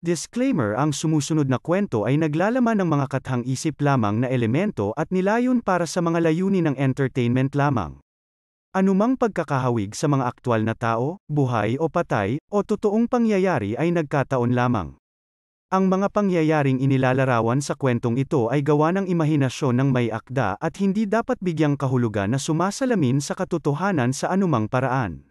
Disclaimer: ang sumusunod na kwento ay naglalaman ng mga kathang-isip lamang na elemento at nilayon para sa mga layunin ng entertainment lamang. Anumang pagkakahawig sa mga aktwal na tao, buhay o patay, o totoong pangyayari ay nagkataon lamang. Ang mga pangyayaring inilalarawan sa kwentong ito ay gawa ng imahinasyon ng may akda at hindi dapat bigyang kahulugan na sumasalamin sa katotohanan sa anumang paraan.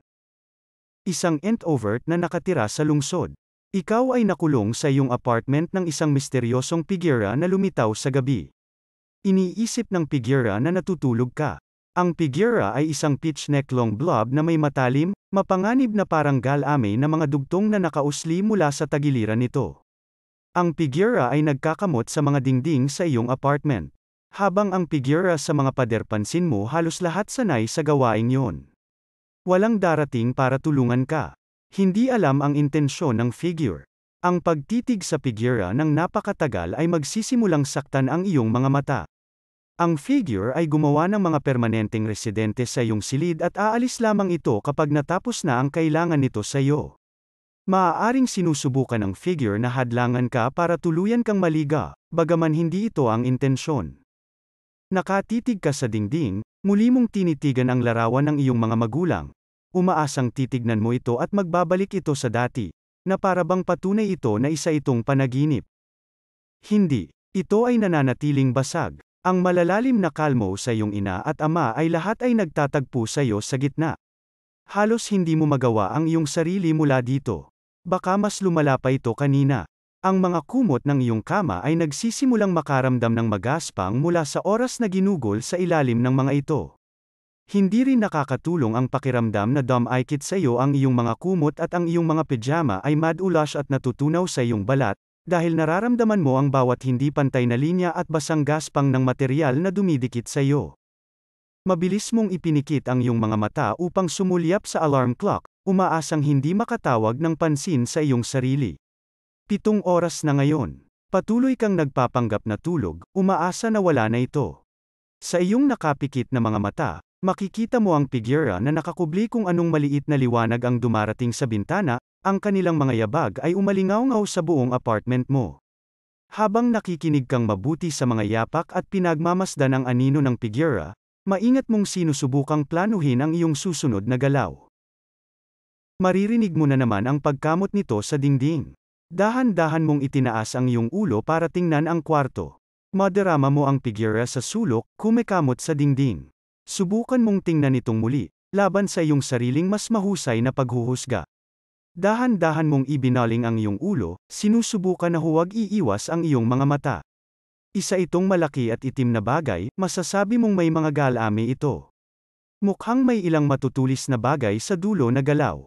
Isang introvert na nakatira sa lungsod. Ikaw ay nakulong sa iyong apartment ng isang misteryosong figura na lumitaw sa gabi. Iniisip ng figura na natutulog ka. Ang figura ay isang pitch-neck-long blob na may matalim, mapanganib na parang galame na mga dugtong na nakausli mula sa tagiliran nito. Ang figura ay nagkakamot sa mga dingding sa iyong apartment. Habang ang figura sa mga pader, pansin mo halos lahat sanay sa gawaing yon. Walang darating para tulungan ka. Hindi alam ang intensyon ng figure. Ang pagtitig sa figura ng napakatagal ay magsisimulang saktan ang iyong mga mata. Ang figure ay gumawa ng mga permanenteng residente sa iyong silid at aalis lamang ito kapag natapos na ang kailangan nito sa iyo. Maaaring sinusubukan ng figure na hadlangan ka para tuluyan kang maliga, bagaman hindi ito ang intensyon. Nakatitig ka sa dingding, muli mong tinitigan ang larawan ng iyong mga magulang. Umaasang titignan mo ito at magbabalik ito sa dati, na parabang patunay ito na isa itong panaginip. Hindi. Ito ay nananatiling basag. Ang malalalim na kalmo sa iyong ina at ama ay lahat ay nagtatagpo sa iyo sa gitna. Halos hindi mo magawa ang iyong sarili mula dito. Baka mas lumala pa ito kanina. Ang mga kumot ng iyong kama ay nagsisimulang makaramdam ng magaspang mula sa oras na ginugol sa ilalim ng mga ito. Hindi rin nakakatulong ang pakiramdam na dumikit sa iyo ang iyong mga kumot at ang iyong mga pijama ay madulas at natutunaw sa iyong balat, dahil nararamdaman mo ang bawat hindi pantay na linya at basang gaspang ng material na dumidikit sa iyo. Mabilis mong ipinikit ang iyong mga mata upang sumulyap sa alarm clock, umaasang hindi makatawag ng pansin sa iyong sarili. 7 oras na ngayon. Patuloy kang nagpapanggap na tulog, umaasa na wala na ito. Sa iyong nakapikit na mga mata, makikita mo ang figura na nakakubli kung anong maliit na liwanag ang dumarating sa bintana, ang kanilang mga yabag ay umalingaw-ngaw sa buong apartment mo. Habang nakikinig kang mabuti sa mga yapak at pinagmamasdan ang anino ng figura, maingat mong sinusubukang planuhin ang iyong susunod na galaw. Maririnig mo na naman ang pagkamot nito sa dingding. Dahan-dahan mong itinaas ang iyong ulo para tingnan ang kwarto. Madarama mo ang figura sa sulok, kumikamot sa dingding. Subukan mong tingnan itong muli, laban sa iyong sariling mas mahusay na paghuhusga. Dahan-dahan mong ibinaling ang iyong ulo, sinusubukan na huwag iiwas ang iyong mga mata. Isa itong malaki at itim na bagay, masasabi mong may mga galame ito. Mukhang may ilang matutulis na bagay sa dulo na galaw.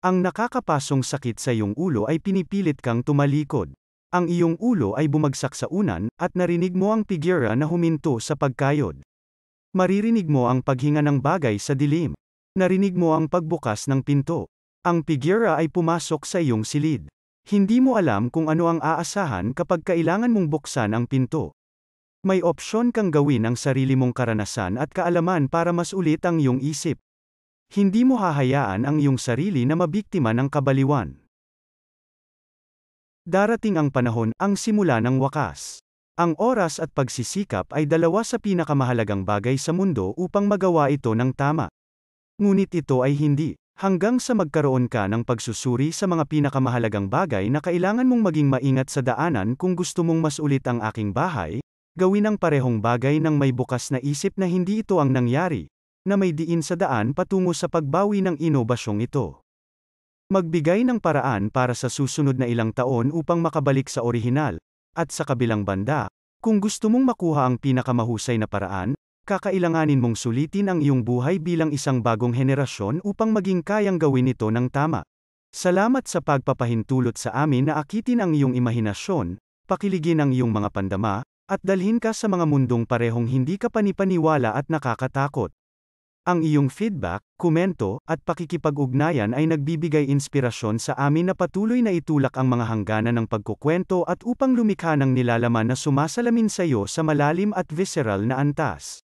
Ang nakakapasong sakit sa iyong ulo ay pinipilit kang tumalikod. Ang iyong ulo ay bumagsak sa unan, at narinig mo ang figura na huminto sa pagkayod. Maririnig mo ang paghinga ng bagay sa dilim. Narinig mo ang pagbukas ng pinto. Ang figura ay pumasok sa iyong silid. Hindi mo alam kung ano ang aasahan kapag kailangan mong buksan ang pinto. May opsyon kang gawin ang sarili mong karanasan at kaalaman para mas ulit ang iyong isip. Hindi mo hahayaan ang iyong sarili na mabiktima ng kabaliwan. Darating ang panahon, ang simula ng wakas. Ang oras at pagsisikap ay dalawa sa pinakamahalagang bagay sa mundo upang magawa ito ng tama. Ngunit ito ay hindi, hanggang sa magkaroon ka ng pagsusuri sa mga pinakamahalagang bagay na kailangan mong maging maingat sa daanan. Kung gusto mong mas ulit ang aking bahay, gawin ang parehong bagay ng may bukas na isip na hindi ito ang nangyari, na may diin sa daan patungo sa pagbawi ng inobasyong ito. Magbigay ng paraan para sa susunod na ilang taon upang makabalik sa orihinal. At sa kabilang banda, kung gusto mong makuha ang pinakamahusay na paraan, kakailanganin mong sulitin ang iyong buhay bilang isang bagong henerasyon upang maging kayang gawin ito ng tama. Salamat sa pagpapahintulot sa amin na akitin ang iyong imahinasyon, pakiligin ang iyong mga pandama, at dalhin ka sa mga mundong parehong hindi ka panipaniwala at nakakatakot. Ang iyong feedback, komento, at pakikipag-ugnayan ay nagbibigay inspirasyon sa amin na patuloy na itulak ang mga hangganan ng pagkukwento at upang lumikha ng nilalaman na sumasalamin sa iyo sa malalim at visceral na antas.